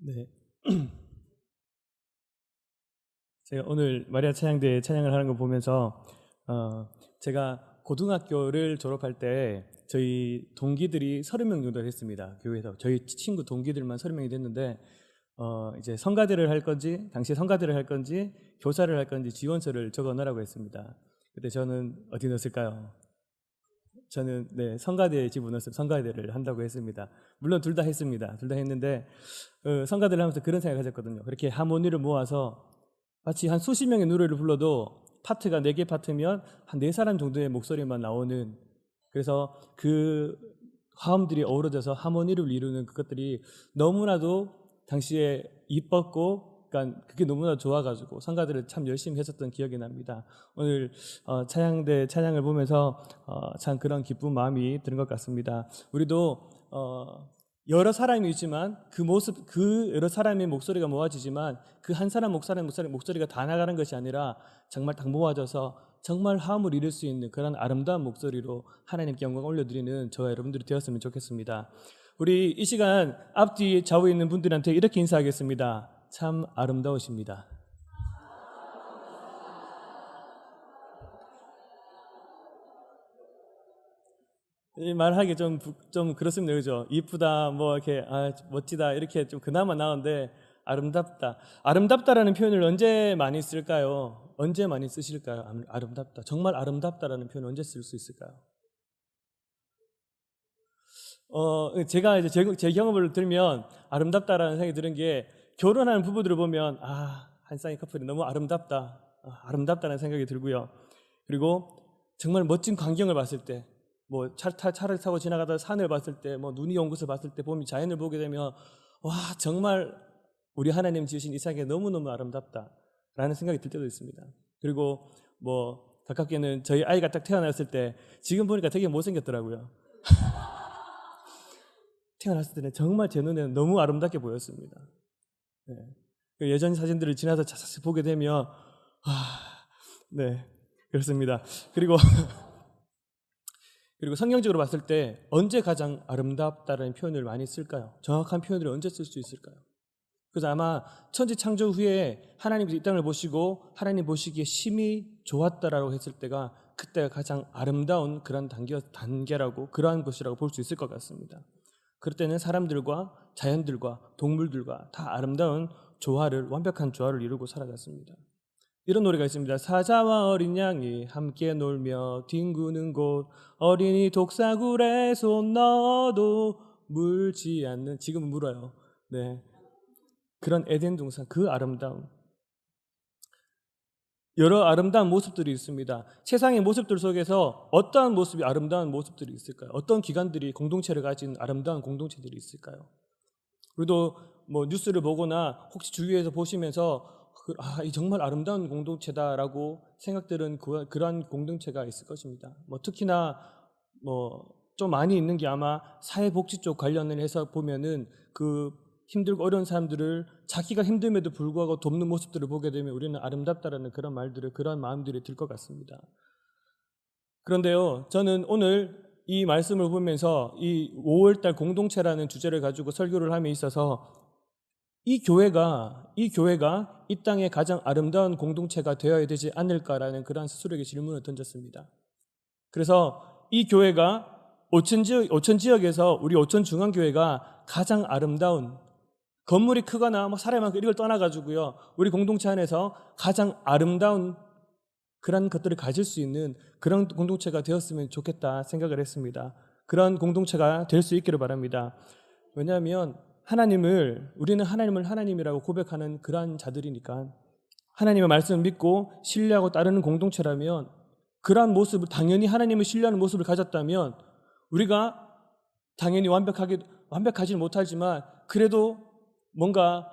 네. 제가 오늘 마리아 찬양대 찬양을 하는 거 보면서 제가 고등학교를 졸업할 때 저희 동기들이 30명 정도 됐습니다. 교회에서 저희 친구 동기들만 30명이 됐는데 이제 성가대를 할 건지 당시에 성가대를 할 건지 교사를 할 건지 지원서를 적어 넣으라고 했습니다. 그때 저는 어디 넣었을까요? 저는 성가대에 집어넣었어요. 성가대를 한다고 했습니다. 물론 둘 다 했습니다. 둘 다 했는데 성가대를 하면서 그런 생각을 가졌거든요. 그렇게 하모니를 모아서 마치 한 수십 명의 노래를 불러도 파트가 4개 파트면 한 4사람 정도의 목소리만 나오는, 그래서 그 화음들이 어우러져서 하모니를 이루는 그것들이 너무나도 당시에 이뻤고, 그러니까 그게 너무나 좋아가지고 성가들을 참 열심히 했었던 기억이 납니다. 오늘 찬양대 찬양을 보면서 참 그런 기쁜 마음이 드는 것 같습니다. 우리도 여러 사람이 있지만 그 여러 사람의 목소리가 모아지지만 그 한 사람 목소리가 다 나가는 것이 아니라 정말 다 모아져서 정말 화음을 이룰 수 있는 그런 아름다운 목소리로 하나님께 영광 올려드리는 저와 여러분들이 되었으면 좋겠습니다. 우리 이 시간 앞뒤 좌우에 있는 분들한테 이렇게 인사하겠습니다. 참 아름다우십니다. 이 말하기 좀 그렇습니다. 그죠? 이쁘다, 뭐, 이렇게, 멋지다, 이렇게 좀 그나마 나오는데, 아름답다. 아름답다라는 표현을 언제 많이 쓸까요? 언제 많이 쓰실까요? 아름답다. 정말 아름답다라는 표현을 언제 쓸 수 있을까요? 제가 이제 제 경험을 들면 아름답다라는 생각이 드는 게, 결혼하는 부부들을 보면, 한 쌍의 커플이 너무 아름답다. 아름답다는 생각이 들고요. 그리고 정말 멋진 광경을 봤을 때, 뭐 차를 타고 지나가다 산을 봤을 때, 뭐 눈이 온 것을 봤을 때, 봄이 자연을 보게 되면 와, 정말 우리 하나님 지으신 이 세상이 너무너무 아름답다라는 생각이 들 때도 있습니다. 그리고 뭐 가깝게는 저희 아이가 딱 태어났을 때 지금 보니까 되게 못생겼더라고요. 태어났을 때는 정말 제 눈에는 너무 아름답게 보였습니다. 네. 그 예전 사진들을 지나서 자세히 보게 되면 네, 그렇습니다. 그리고 성경적으로 봤을 때 언제 가장 아름답다라는 표현을 많이 쓸까요? 정확한 표현을 언제 쓸 수 있을까요? 그래서 아마 천지 창조 후에 하나님께서 이 땅을 보시고 하나님 보시기에 심히 좋았다라고 했을 때가 그때가 가장 아름다운 그런 단계라고, 그러한 것이라고 볼 수 있을 것 같습니다. 그럴 때는 사람들과 자연들과 동물들과 다 아름다운 완벽한 조화를 이루고 살아갔습니다. 이런 노래가 있습니다. 사자와 어린 양이 함께 놀며 뒹구는 곳, 어린이 독사굴에 손 넣어도 물지 않는, 지금은 물어요. 네, 그런 에덴 동산, 그 아름다움. 여러 아름다운 모습들이 있습니다. 세상의 모습들 속에서 어떠한 모습이 아름다운 모습들이 있을까요? 어떤 기관들이 공동체를 가진 아름다운 공동체들이 있을까요? 우리도 뭐 뉴스를 보거나 혹시 주위에서 보시면서 이 정말 아름다운 공동체다라고 생각들은 그러한 공동체가 있을 것입니다. 뭐 특히나 뭐 좀 많이 있는 게 아마 사회복지 쪽 관련을 해서 보면은 그 힘들고 어려운 사람들을 자기가 힘듦에도 불구하고 돕는 모습들을 보게 되면 우리는 아름답다라는 그런 마음들이 들 것 같습니다. 그런데요, 저는 오늘 이 말씀을 보면서 이 5월달 공동체라는 주제를 가지고 설교를 함에 있어서 이 교회가 이 땅의 가장 아름다운 공동체가 되어야 되지 않을까라는 그러한 스스로에게 질문을 던졌습니다. 그래서 이 교회가 오천 지역에서 우리 오천 중앙교회가 가장 아름다운, 건물이 크거나 뭐 사람이 많고 이걸 떠나가지고요, 우리 공동체 안에서 가장 아름다운 그런 것들을 가질 수 있는 그런 공동체가 되었으면 좋겠다 생각을 했습니다. 그런 공동체가 될 수 있기를 바랍니다. 왜냐하면 우리는 하나님을 하나님이라고 고백하는 그러한 자들이니까, 하나님의 말씀을 믿고 신뢰하고 따르는 공동체라면, 그러한 모습을, 당연히 하나님을 신뢰하는 모습을 가졌다면 우리가 당연히 완벽하지는 못하지만 그래도 뭔가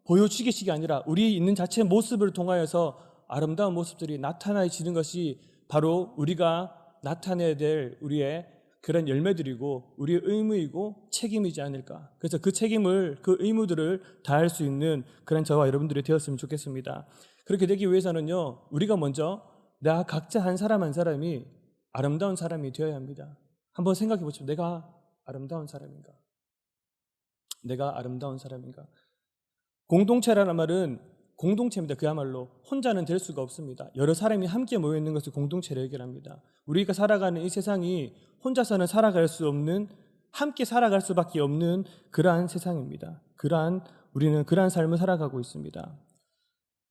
보여주기식이 아니라 우리 있는 자체의 모습을 통하여서 아름다운 모습들이 나타나지는 것이 바로 우리가 나타내야 될 우리의 그런 열매들이고 우리의 의무이고 책임이지 않을까. 그래서 그 책임을, 그 의무들을 다할 수 있는 그런 저와 여러분들이 되었으면 좋겠습니다. 그렇게 되기 위해서는요, 우리가 먼저 각자 한 사람 한 사람이 아름다운 사람이 되어야 합니다. 한번 생각해 보십시오. 내가 아름다운 사람인가? 내가 아름다운 사람인가? 공동체라는 말은 공동체입니다. 그야말로 혼자는 될 수가 없습니다. 여러 사람이 함께 모여 있는 것을 공동체로 해결합니다. 우리가 살아가는 이 세상이 혼자서는 살아갈 수 없는, 함께 살아갈 수밖에 없는 그러한 세상입니다. 우리는 그러한 삶을 살아가고 있습니다.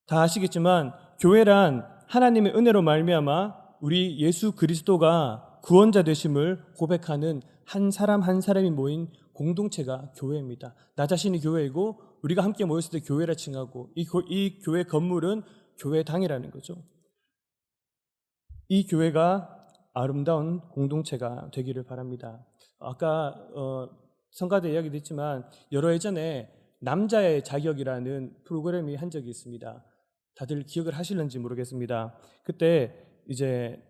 다 아시겠지만 교회란 하나님의 은혜로 말미암아 우리 예수 그리스도가 구원자 되심을 고백하는 한 사람 한 사람이 모인 공동체가 교회입니다. 나 자신이 교회이고 우리가 함께 모였을 때 교회라 칭하고 이 교회 건물은 교회당이라는 거죠. 이 교회가 아름다운 공동체가 되기를 바랍니다. 아까 성가대 이야기도 했지만 여러 예전에 남자의 자격이라는 프로그램이 한 적이 있습니다. 다들 기억을 하실는지 모르겠습니다. 그때 이제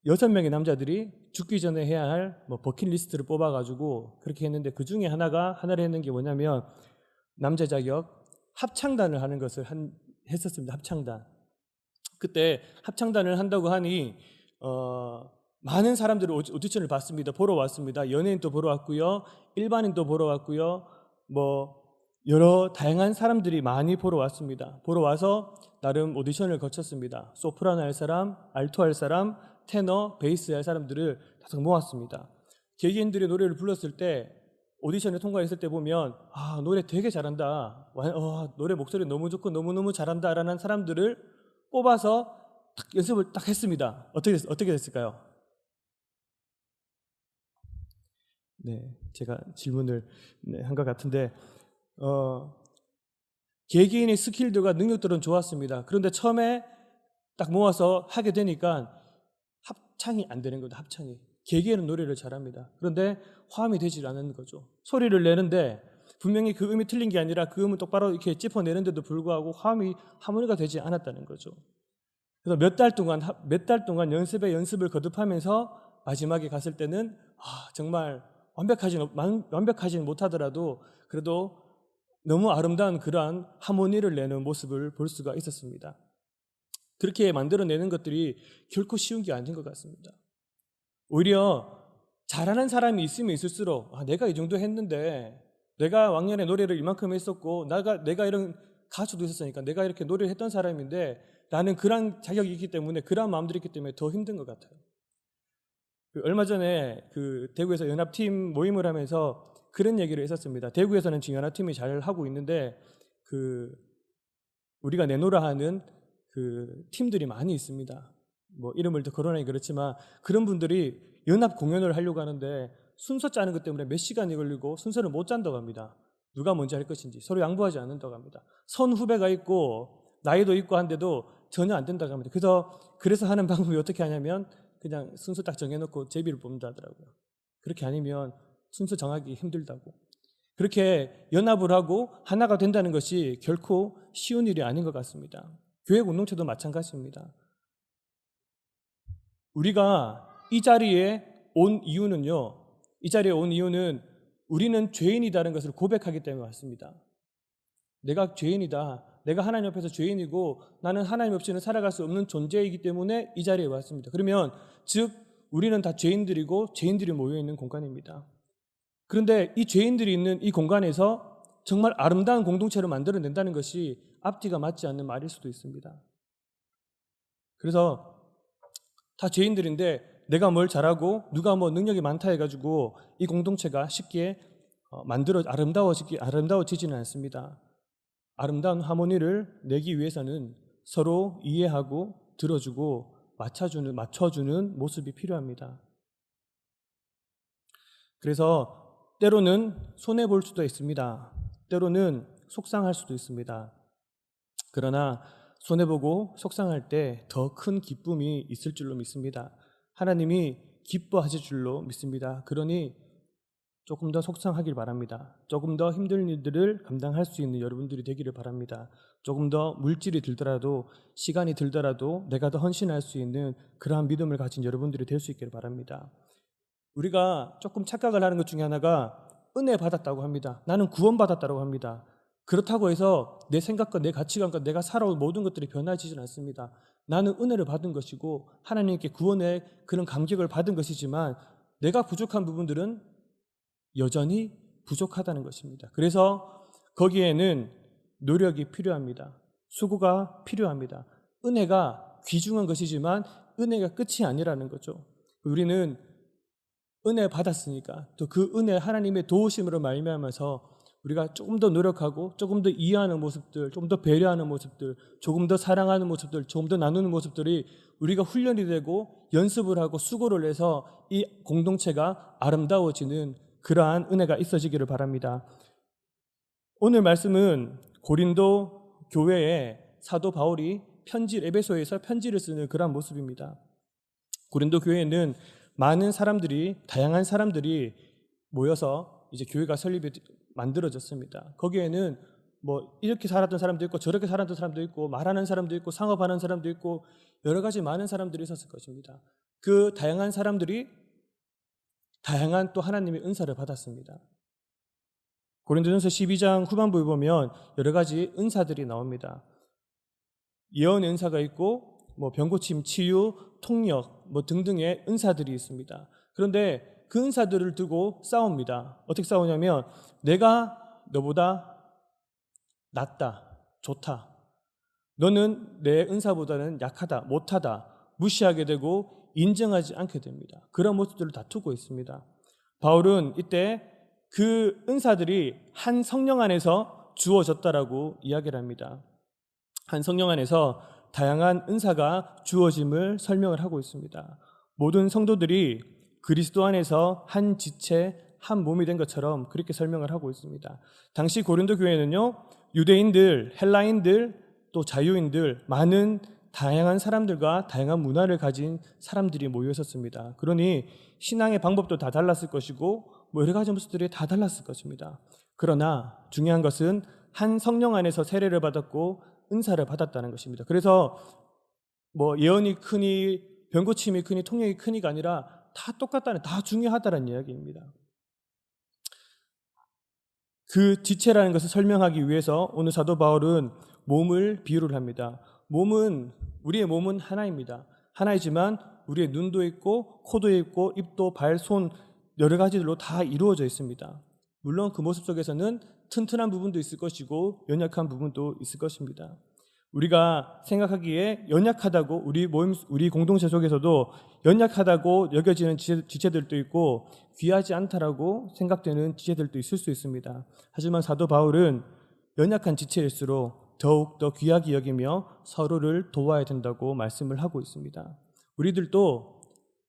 6명의 남자들이 죽기 전에 해야 할 버킷리스트를 뽑아가지고 그렇게 했는데 그 중에 하나를 했는 게 뭐냐면 남자 자격 합창단을 하는 것을 했었습니다. 합창단. 그때 합창단을 한다고 하니 많은 사람들이 오디션을 봤습니다. 보러 왔습니다. 연예인도 보러 왔고요. 일반인도 보러 왔고요. 여러 다양한 사람들이 많이 보러 왔습니다. 보러 와서 나름 오디션을 거쳤습니다. 소프라노 할 사람, 알토 할 사람, 테너, 베이스 할 사람들을 다 모았습니다. 개개인들이 노래를 불렀을 때 오디션에 통과했을 때 보면 노래 되게 잘한다. 노래 목소리 너무 좋고 너무너무 잘한다 라는 사람들을 뽑아서 연습을 딱 했습니다. 어떻게 됐을까요? 네, 제가 질문을 한 것 같은데 개개인의 스킬들과 능력들은 좋았습니다. 그런데 처음에 딱 모아서 하게 되니까 합창이 안 되는 거죠. 합창이. 개개인은 노래를 잘합니다. 그런데 화음이 되질 않는 거죠. 소리를 내는데 분명히 그 음이 틀린 게 아니라 그 음은 똑바로 이렇게 짚어내는데도 불구하고 하모니가 되지 않았다는 거죠. 그래서 몇 달 동안 연습을 거듭하면서 마지막에 갔을 때는 정말 완벽하지는 못하더라도 그래도 너무 아름다운 그러한 하모니를 내는 모습을 볼 수가 있었습니다. 그렇게 만들어내는 것들이 결코 쉬운 게 아닌 것 같습니다. 오히려 잘하는 사람이 있으면 있을수록 내가 이 정도 했는데 내가 왕년에 노래를 이만큼 했었고 내가 이런 가수도 있었으니까 내가 이렇게 노래를 했던 사람인데 나는 그런 자격이 있기 때문에 그런 마음들이 있기 때문에 더 힘든 것 같아요. 얼마 전에 대구에서 연합팀 모임을 하면서 그런 얘기를 했었습니다. 대구에서는 지금 연합팀이 잘 하고 있는데 우리가 내노라 하는 팀들이 많이 있습니다. 이름을 더 거론하기 그렇지만 그런 분들이 연합 공연을 하려고 하는데 순서 짜는 것 때문에 몇 시간이 걸리고 순서를 못 짠다고 합니다. 누가 먼저 할 것인지 서로 양보하지 않는다고 합니다. 선후배가 있고 나이도 있고 한데도 전혀 안 된다고 합니다. 그래서 하는 방법이 어떻게 하냐면 그냥 순서 딱 정해놓고 제비를 뽑는다 하더라고요. 그렇게 아니면 순서 정하기 힘들다고. 그렇게 연합을 하고 하나가 된다는 것이 결코 쉬운 일이 아닌 것 같습니다. 교회 공동체도 마찬가지입니다. 우리가 이 자리에 온 이유는 우리는 죄인이다는 것을 고백하기 때문에 왔습니다. 내가 죄인이다. 내가 하나님 앞에서 죄인이고 나는 하나님 없이는 살아갈 수 없는 존재이기 때문에 이 자리에 왔습니다. 그러면 즉 우리는 다 죄인들이고 죄인들이 모여있는 공간입니다. 그런데 이 죄인들이 있는 이 공간에서 정말 아름다운 공동체를 만들어낸다는 것이 앞뒤가 맞지 않는 말일 수도 있습니다. 그래서 다 죄인들인데 내가 뭘 잘하고 누가 능력이 많다 해가지고 이 공동체가 쉽게 아름다워지지는 않습니다. 아름다운 하모니를 내기 위해서는 서로 이해하고 들어주고 맞춰주는 모습이 필요합니다. 그래서 때로는 손해볼 수도 있습니다. 때로는 속상할 수도 있습니다. 그러나 손해보고 속상할 때 더 큰 기쁨이 있을 줄로 믿습니다. 하나님이 기뻐하실 줄로 믿습니다. 그러니 조금 더 속상하길 바랍니다. 조금 더 힘든 일들을 감당할 수 있는 여러분들이 되기를 바랍니다. 조금 더 물질이 들더라도 시간이 들더라도 내가 더 헌신할 수 있는 그러한 믿음을 가진 여러분들이 될 수 있기를 바랍니다. 우리가 조금 착각을 하는 것 중에 하나가 은혜 받았다고 합니다. 나는 구원받았다고 합니다. 그렇다고 해서 내 생각과 내 가치관과 내가 살아온 모든 것들이 변화지진 않습니다. 나는 은혜를 받은 것이고 하나님께 구원의 그런 감격을 받은 것이지만 내가 부족한 부분들은 여전히 부족하다는 것입니다. 그래서 거기에는 노력이 필요합니다. 수고가 필요합니다. 은혜가 귀중한 것이지만 은혜가 끝이 아니라는 거죠. 우리는 은혜 받았으니까 또 그 은혜 하나님의 도우심으로 말미암아서 우리가 조금 더 노력하고 조금 더 이해하는 모습들, 조금 더 배려하는 모습들, 조금 더 사랑하는 모습들, 조금 더 나누는 모습들이 우리가 훈련이 되고 연습을 하고 수고를 해서 이 공동체가 아름다워지는 그러한 은혜가 있어지기를 바랍니다. 오늘 말씀은 고린도 교회에 사도 바울이 에베소에서 편지를 쓰는 그러한 모습입니다. 고린도 교회에는 많은 사람들이, 다양한 사람들이 모여서 이제 교회가 설립이 만들어졌습니다. 거기에는 뭐 이렇게 살았던 사람도 있고 저렇게 살았던 사람도 있고 말하는 사람도 있고 상업하는 사람도 있고 여러 가지 많은 사람들이 있었을 것입니다. 그 다양한 사람들이 다양한 또 하나님의 은사를 받았습니다. 고린도전서 12장 후반부에 보면 여러 가지 은사들이 나옵니다. 예언의 은사가 있고 뭐 병고침, 치유, 통역 뭐 등등의 은사들이 있습니다. 그런데 그 은사들을 두고 싸웁니다. 어떻게 싸우냐면 내가 너보다 낫다, 좋다. 너는 내 은사보다는 약하다, 못하다, 무시하게 되고 인정하지 않게 됩니다. 그런 모습들을 다투고 있습니다. 바울은 이때 그 은사들이 한 성령 안에서 주어졌다라고 이야기를 합니다. 한 성령 안에서 다양한 은사가 주어짐을 설명을 하고 있습니다. 모든 성도들이 그리스도 안에서 한 지체, 한 몸이 된 것처럼 그렇게 설명을 하고 있습니다. 당시 고린도 교회는요, 유대인들, 헬라인들, 또 자유인들, 많은 다양한 사람들과 다양한 문화를 가진 사람들이 모여 있었습니다. 그러니 신앙의 방법도 다 달랐을 것이고 뭐 여러 가지 모습들이 다 달랐을 것입니다. 그러나 중요한 것은 한 성령 안에서 세례를 받았고 은사를 받았다는 것입니다. 그래서 뭐 예언이 크니 병고침이 크니 통역이 크니가 아니라 다 똑같다는, 다 중요하다는 이야기입니다. 그 지체라는 것을 설명하기 위해서 오늘 사도 바울은 몸을 비유를 합니다. 우리의 몸은 하나입니다. 하나이지만 우리의 눈도 있고 코도 있고 입도 발, 손 여러 가지들로 다 이루어져 있습니다. 물론 그 모습 속에서는 튼튼한 부분도 있을 것이고 연약한 부분도 있을 것입니다. 우리가 생각하기에 연약하다고 우리 공동체 속에서도 연약하다고 여겨지는 지체들도 있고 귀하지 않다라고 생각되는 지체들도 있을 수 있습니다. 하지만 사도 바울은 연약한 지체일수록 더욱 더 귀하게 여기며 서로를 도와야 된다고 말씀을 하고 있습니다. 우리들도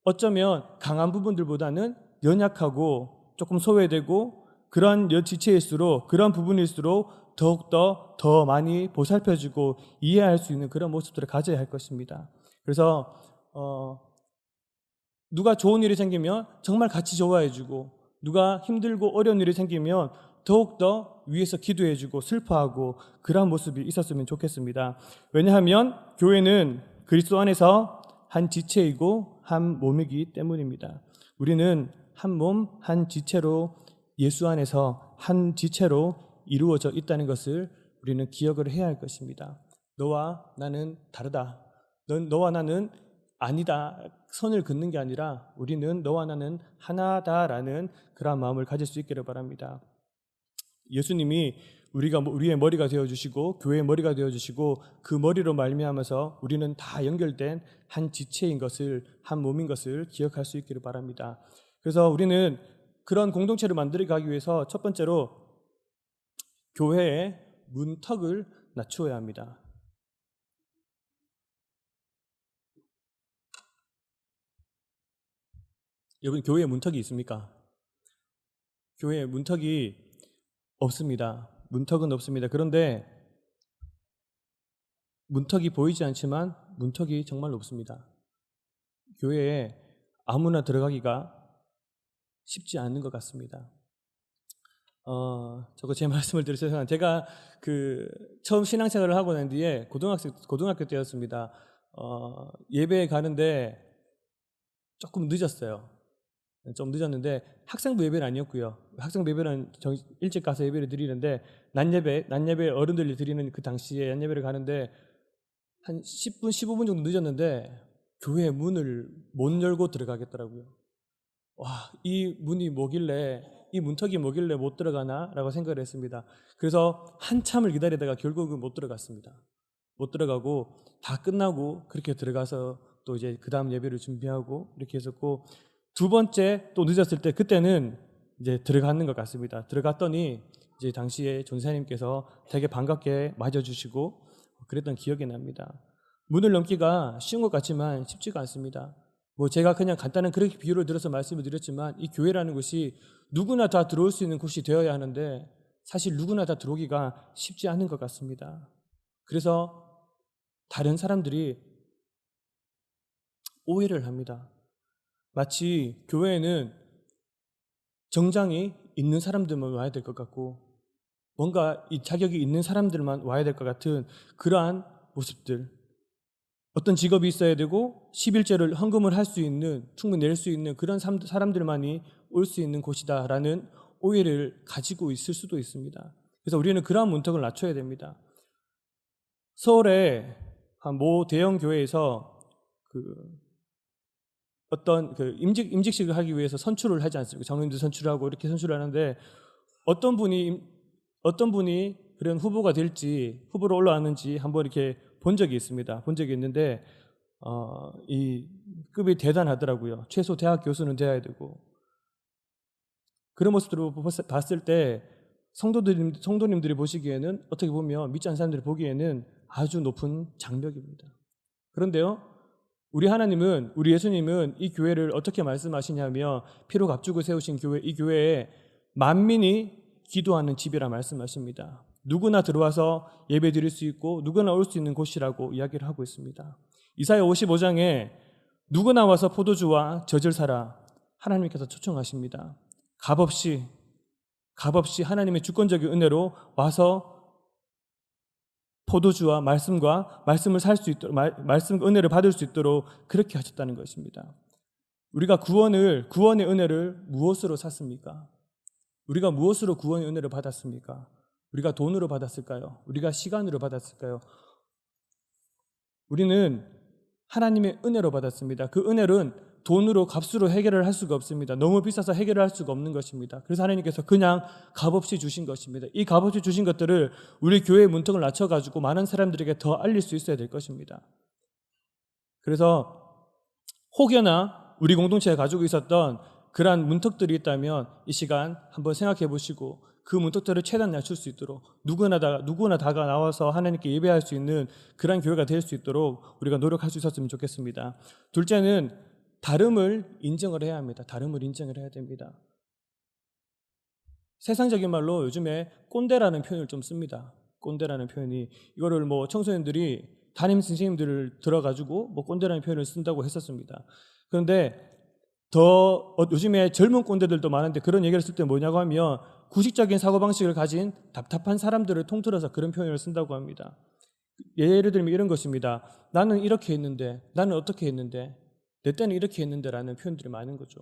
어쩌면 강한 부분들보다는 연약하고 조금 소외되고 그런 지체일수록, 그런 부분일수록 더욱더 더 많이 보살펴주고 이해할 수 있는 그런 모습들을 가져야 할 것입니다. 그래서 누가 좋은 일이 생기면 정말 같이 좋아해주고, 누가 힘들고 어려운 일이 생기면 더욱더 위에서 기도해주고 슬퍼하고 그런 모습이 있었으면 좋겠습니다. 왜냐하면 교회는 그리스도 안에서 한 지체이고 한 몸이기 때문입니다. 우리는 한 몸, 한 지체로, 예수 안에서 한 지체로 이루어져 있다는 것을 우리는 기억을 해야 할 것입니다. 너와 나는 다르다. 너와 나는 아니다. 선을 긋는 게 아니라 우리는 너와 나는 하나다라는 그런 마음을 가질 수 있기를 바랍니다. 예수님이 우리의 머리가 되어주시고 교회의 머리가 되어주시고 그 머리로 말미암아서 우리는 다 연결된 한 지체인 것을, 한 몸인 것을 기억할 수 있기를 바랍니다. 그래서 우리는 그런 공동체를 만들어가기 위해서 첫 번째로 교회의 문턱을 낮추어야 합니다. 여러분, 교회에 문턱이 있습니까? 교회에 문턱이 없습니다. 문턱은 없습니다. 그런데 문턱이 보이지 않지만 문턱이 정말 높습니다. 교회에 아무나 들어가기가 쉽지 않은 것 같습니다. 저거 제 말씀을 드려서 죄송합니다. 제가 처음 신앙생활을 하고 난 뒤에 고등학교 때였습니다. 예배에 가는데 조금 늦었어요. 좀 늦었는데 학생부 예배는 아니었고요. 학생부 예배는 일찍 가서 예배를 드리는데 낮 예배 어른들이 드리는 그 당시에 낮 예배를 가는데 한 10분, 15분 정도 늦었는데 교회 문을 못 열고 들어가겠더라고요. 와, 이 문이 뭐길래 이 문턱이 뭐길래 못 들어가나라고 생각을 했습니다. 그래서 한참을 기다리다가 결국은 못 들어갔습니다. 못 들어가고 다 끝나고 그렇게 들어가서 또 이제 그 다음 예배를 준비하고 이렇게 했었고, 두 번째 또 늦었을 때 그때는 이제 들어가는 것 같습니다. 들어갔더니 이제 당시에 전사님께서 되게 반갑게 맞아주시고 그랬던 기억이 납니다. 문을 넘기가 쉬운 것 같지만 쉽지가 않습니다. 뭐 제가 그냥 간단한 그렇게 비유를 들어서 말씀을 드렸지만, 이 교회라는 곳이 누구나 다 들어올 수 있는 곳이 되어야 하는데 사실 누구나 다 들어오기가 쉽지 않은 것 같습니다. 그래서 다른 사람들이 오해를 합니다. 마치 교회에는 정장이 있는 사람들만 와야 될 것 같고 뭔가 이 자격이 있는 사람들만 와야 될 것 같은 그러한 모습들, 어떤 직업이 있어야 되고 11조를 헌금을 할 수 있는, 충분히 낼 수 있는 그런 사람들만이 올 수 있는 곳이다라는 오해를 가지고 있을 수도 있습니다. 그래서 우리는 그러한 문턱을 낮춰야 됩니다. 서울의 한 모 대형 교회에서 어떤 임직식을 하기 위해서 선출을 하지 않습니까? 장로님들 선출하고 이렇게 선출을 하는데 어떤 분이 그런 후보가 될지, 후보로 올라왔는지 한번 이렇게 본 적이 있습니다. 본 적이 있는데 이 급이 대단하더라고요. 최소 대학 교수는 돼야 되고, 그런 모습들을 봤을 때 성도님들이 보시기에는, 어떻게 보면 믿지 않는 사람들이 보기에는 아주 높은 장벽입니다. 그런데요, 우리 하나님은, 우리 예수님은 이 교회를 어떻게 말씀하시냐면, 피로 값주고 세우신 교회, 이 교회에 만민이 기도하는 집이라 말씀하십니다. 누구나 들어와서 예배 드릴 수 있고 누구나 올 수 있는 곳이라고 이야기를 하고 있습니다. 이사야 55장에 누구나 와서 포도주와 젖을 사라, 하나님께서 초청하십니다. 값없이 하나님의 주권적인 은혜로 와서 포도주와 말씀을 살 수 있도록, 말씀 은혜를 받을 수 있도록 그렇게 하셨다는 것입니다. 우리가 구원의 은혜를 무엇으로 샀습니까? 우리가 무엇으로 구원의 은혜를 받았습니까? 우리가 돈으로 받았을까요? 우리가 시간으로 받았을까요? 우리는 하나님의 은혜로 받았습니다. 그 은혜는 돈으로, 값으로 해결을 할 수가 없습니다. 너무 비싸서 해결을 할 수가 없는 것입니다. 그래서 하나님께서 그냥 값없이 주신 것입니다. 이 값없이 주신 것들을 우리 교회의 문턱을 낮춰가지고 많은 사람들에게 더 알릴 수 있어야 될 것입니다. 그래서 혹여나 우리 공동체가 가지고 있었던 그러한 문턱들이 있다면 이 시간 한번 생각해 보시고 그 문턱들을 최대한 낮출 수 있도록 누구나 다가 나와서 하나님께 예배할 수 있는 그런 교회가 될 수 있도록 우리가 노력할 수 있었으면 좋겠습니다. 둘째는 다름을 인정을 해야 합니다. 다름을 인정을 해야 됩니다. 세상적인 말로 요즘에 꼰대라는 표현을 좀 씁니다. 꼰대라는 표현이, 이거를 뭐 청소년들이 담임 선생님들을 들어가지고 뭐 꼰대라는 표현을 쓴다고 했었습니다. 그런데 요즘에 젊은 꼰대들도 많은데 그런 얘기를 쓸 때 뭐냐고 하면 구식적인 사고방식을 가진 답답한 사람들을 통틀어서 그런 표현을 쓴다고 합니다. 예를 들면 이런 것입니다. 나는 이렇게 했는데, 나는 어떻게 했는데, 내 때는 이렇게 했는데 라는 표현들이 많은 거죠.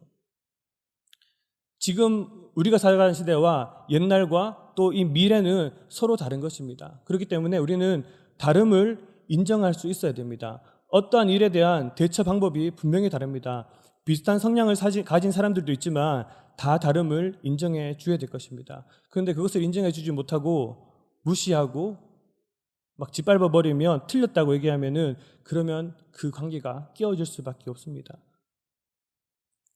지금 우리가 살아가는 시대와 옛날과 또 이 미래는 서로 다른 것입니다. 그렇기 때문에 우리는 다름을 인정할 수 있어야 됩니다. 어떠한 일에 대한 대처 방법이 분명히 다릅니다. 비슷한 성향을 가진 사람들도 있지만 다 다름을 인정해 줘야 될 것입니다. 그런데 그것을 인정해 주지 못하고 무시하고 막 짓밟아 버리면, 틀렸다고 얘기하면은, 그러면 그 관계가 깨어질 수밖에 없습니다.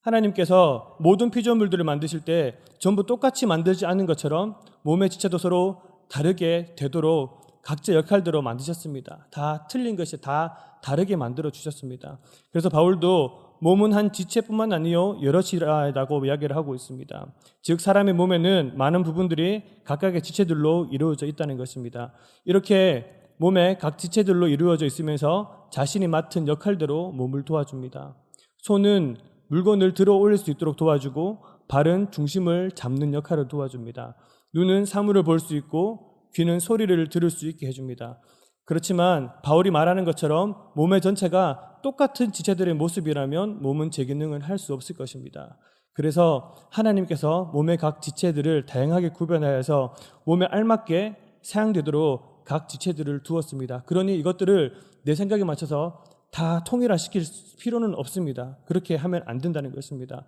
하나님께서 모든 피조물들을 만드실 때 전부 똑같이 만들지 않은 것처럼 몸의 지체도 서로 다르게 되도록 각자 역할대로 만드셨습니다. 다 틀린 것이 다 다르게 만들어 주셨습니다. 그래서 바울도 몸은 한 지체뿐만 아니요 여럿이라고 이야기를 하고 있습니다. 즉 사람의 몸에는 많은 부분들이 각각의 지체들로 이루어져 있다는 것입니다. 이렇게 몸의 각 지체들로 이루어져 있으면서 자신이 맡은 역할대로 몸을 도와줍니다. 손은 물건을 들어 올릴 수 있도록 도와주고, 발은 중심을 잡는 역할을 도와줍니다. 눈은 사물을 볼 수 있고, 귀는 소리를 들을 수 있게 해줍니다. 그렇지만 바울이 말하는 것처럼 몸의 전체가 똑같은 지체들의 모습이라면 몸은 제 기능을 할 수 없을 것입니다. 그래서 하나님께서 몸의 각 지체들을 다양하게 구별하여서 몸에 알맞게 사용되도록 각 지체들을 두었습니다. 그러니 이것들을 내 생각에 맞춰서 다 통일화시킬 필요는 없습니다. 그렇게 하면 안 된다는 것입니다.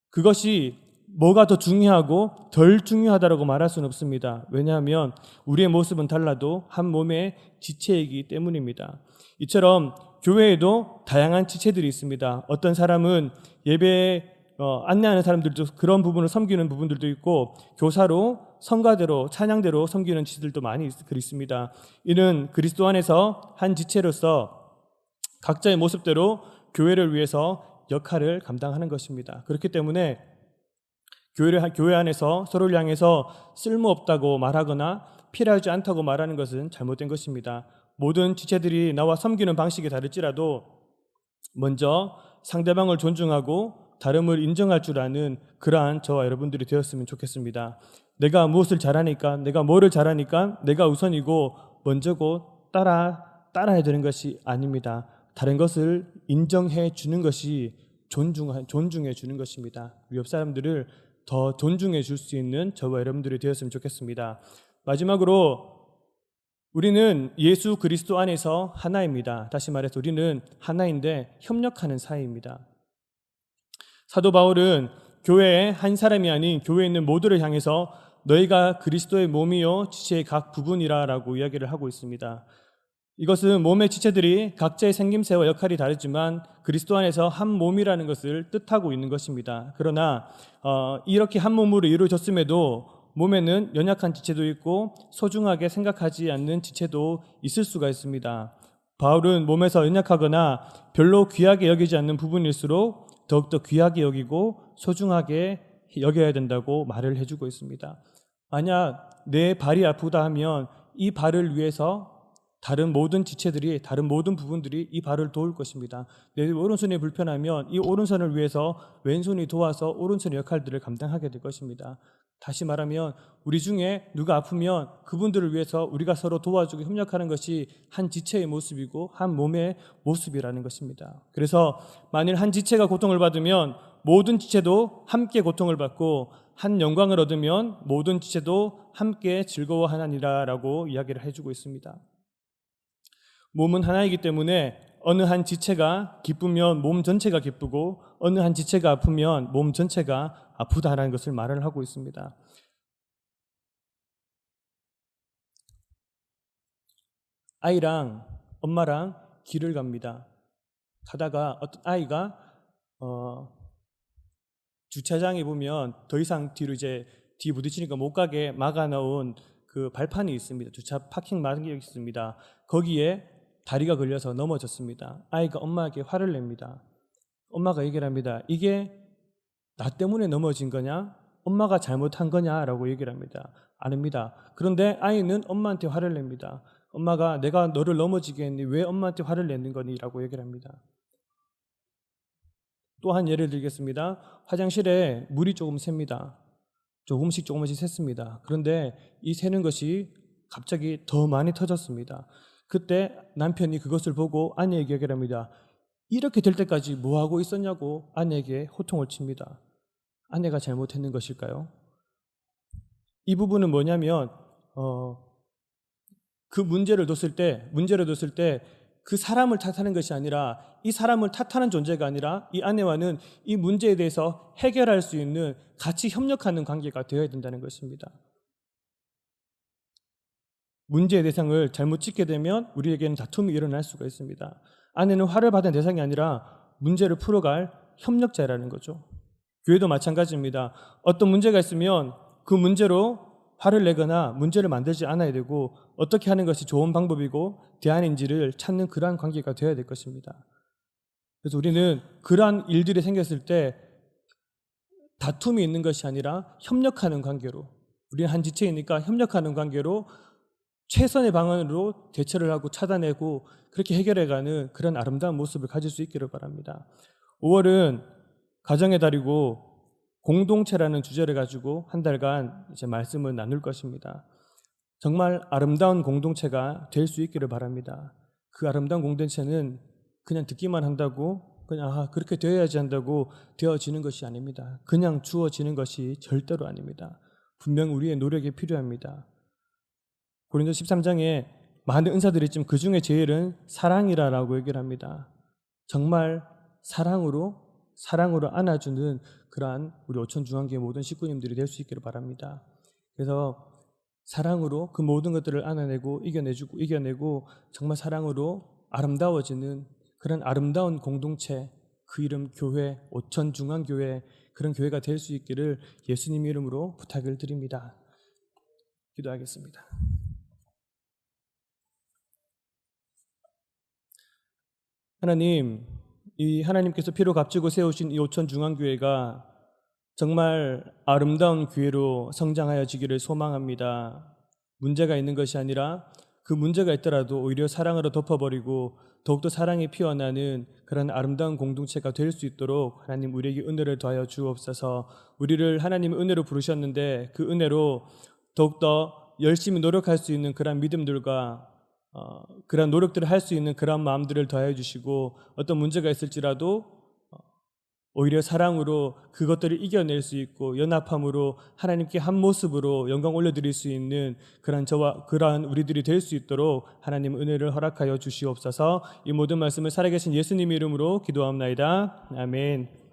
그것이 뭐가 더 중요하고 덜 중요하다라고 말할 수는 없습니다. 왜냐하면 우리의 모습은 달라도 한 몸의 지체이기 때문입니다. 이처럼 교회에도 다양한 지체들이 있습니다. 어떤 사람은 예배 안내하는 사람들도 그런 부분을 섬기는 부분들도 있고, 교사로, 성가대로, 찬양대로 섬기는 지체들도 많이 있습니다. 이는 그리스도 안에서 한 지체로서 각자의 모습대로 교회를 위해서 역할을 감당하는 것입니다. 그렇기 때문에 교회 안에서 서로를 향해서 쓸모없다고 말하거나 필요하지 않다고 말하는 것은 잘못된 것입니다. 모든 지체들이 나와 섬기는 방식이 다를지라도 먼저 상대방을 존중하고 다름을 인정할 줄 아는 그러한 저와 여러분들이 되었으면 좋겠습니다. 내가 무엇을 잘하니까, 내가 뭐를 잘하니까 내가 우선이고 먼저고 따라야 되는 것이 아닙니다. 다른 것을 인정해 주는 것이 존중해 주는 것입니다. 우리 옆 사람들을 더 존중해 줄 수 있는 저와 여러분들이 되었으면 좋겠습니다. 마지막으로 우리는 예수 그리스도 안에서 하나입니다. 다시 말해서 우리는 하나인데 협력하는 사이입니다. 사도 바울은 교회의 한 사람이 아닌 교회에 있는 모두를 향해서 너희가 그리스도의 몸이요 지체의 각 부분이라 라고 이야기를 하고 있습니다. 이것은 몸의 지체들이 각자의 생김새와 역할이 다르지만 그리스도 안에서 한 몸이라는 것을 뜻하고 있는 것입니다. 그러나 이렇게 한 몸으로 이루어졌음에도 몸에는 연약한 지체도 있고 소중하게 생각하지 않는 지체도 있을 수가 있습니다. 바울은 몸에서 연약하거나 별로 귀하게 여기지 않는 부분일수록 더욱더 귀하게 여기고 소중하게 여겨야 된다고 말을 해주고 있습니다. 만약 내 발이 아프다 하면 이 발을 위해서 다른 모든 지체들이, 다른 모든 부분들이 이 발을 도울 것입니다. 내 오른손이 불편하면 이 오른손을 위해서 왼손이 도와서 오른손의 역할들을 감당하게 될 것입니다. 다시 말하면 우리 중에 누가 아프면 그분들을 위해서 우리가 서로 도와주고 협력하는 것이 한 지체의 모습이고 한 몸의 모습이라는 것입니다. 그래서 만일 한 지체가 고통을 받으면 모든 지체도 함께 고통을 받고, 한 영광을 얻으면 모든 지체도 함께 즐거워하느니라 라고 이야기를 해주고 있습니다. 몸은 하나이기 때문에 어느 한 지체가 기쁘면 몸 전체가 기쁘고 어느 한 지체가 아프면 몸 전체가 아프다라는 것을 말을 하고 있습니다. 아이랑 엄마랑 길을 갑니다. 가다가 어떤 아이가 주차장에 보면 더 이상 뒤로 뒤 부딪히니까 못 가게 막아 놓은 그 발판이 있습니다. 주차 파킹 막이 있습니다. 거기에 다리가 걸려서 넘어졌습니다. 아이가 엄마에게 화를 냅니다. 엄마가 얘기를 합니다. 이게 나 때문에 넘어진 거냐? 엄마가 잘못한 거냐? 라고 얘기를 합니다. 아닙니다. 그런데 아이는 엄마한테 화를 냅니다. 엄마가 내가 너를 넘어지게 했니? 왜 엄마한테 화를 내는 거니? 라고 얘기를 합니다. 또 한 예를 들겠습니다. 화장실에 물이 조금 샙니다. 조금씩 샜습니다. 그런데 이 새는 것이 갑자기 더 많이 터졌습니다. 그때 남편이 그것을 보고 아내에게 얘기를 합니다. 이렇게 될 때까지 뭐 하고 있었냐고 아내에게 호통을 칩니다. 아내가 잘못했는 것일까요? 이 부분은 뭐냐면 그 문제를 뒀을 때 그 사람을 탓하는 것이 아니라, 이 사람을 탓하는 존재가 아니라 이 아내와는 이 문제에 대해서 해결할 수 있는, 같이 협력하는 관계가 되어야 된다는 것입니다. 문제의 대상을 잘못 짚게 되면 우리에게는 다툼이 일어날 수가 있습니다. 아내는 화를 받은 대상이 아니라 문제를 풀어갈 협력자라는 거죠. 교회도 마찬가지입니다. 어떤 문제가 있으면 그 문제로 화를 내거나 문제를 만들지 않아야 되고, 어떻게 하는 것이 좋은 방법이고 대안인지를 찾는 그러한 관계가 되어야 될 것입니다. 그래서 우리는 그러한 일들이 생겼을 때 다툼이 있는 것이 아니라 협력하는 관계로, 우리는 한 지체이니까 협력하는 관계로 최선의 방안으로 대처를 하고 차단하고 그렇게 해결해가는 그런 아름다운 모습을 가질 수 있기를 바랍니다. 5월은 가정의 달이고 공동체라는 주제를 가지고 한 달간 이제 말씀을 나눌 것입니다. 정말 아름다운 공동체가 될 수 있기를 바랍니다. 그 아름다운 공동체는 그냥 듣기만 한다고, 그냥 그렇게 되어야지 한다고 되어지는 것이 아닙니다. 그냥 주어지는 것이 절대로 아닙니다. 분명 우리의 노력이 필요합니다. 고린도서 13장에 많은 은사들이 있지만 그 중에 제일은 사랑이라고 얘기를 합니다. 정말 사랑으로 사랑으로 안아주는 그러한 우리 오천중앙교회 모든 식구님들이 될 수 있기를 바랍니다. 그래서 사랑으로 그 모든 것들을 안아내고 이겨내고 정말 사랑으로 아름다워지는 그런 아름다운 공동체, 그 이름 교회, 오천중앙교회, 그런 교회가 될 수 있기를 예수님 이름으로 부탁을 드립니다. 기도하겠습니다. 하나님, 이 하나님께서 피로 값지고 세우신 이 오천중앙교회가 정말 아름다운 교회로 성장하여지기를 소망합니다. 문제가 있는 것이 아니라 그 문제가 있더라도 오히려 사랑으로 덮어버리고 더욱더 사랑이 피어나는 그런 아름다운 공동체가 될 수 있도록 하나님 우리에게 은혜를 더하여 주옵소서. 우리를 하나님의 은혜로 부르셨는데 그 은혜로 더욱더 열심히 노력할 수 있는 그런 믿음들과 그런 노력들을 할 수 있는 그런 마음들을 더하여 주시고, 어떤 문제가 있을지라도 오히려 사랑으로 그것들을 이겨낼 수 있고 연합함으로 하나님께 한 모습으로 영광 올려드릴 수 있는 그러한 우리들이 될 수 있도록 하나님 은혜를 허락하여 주시옵소서. 이 모든 말씀을 살아계신 예수님 이름으로 기도합나이다. 아멘.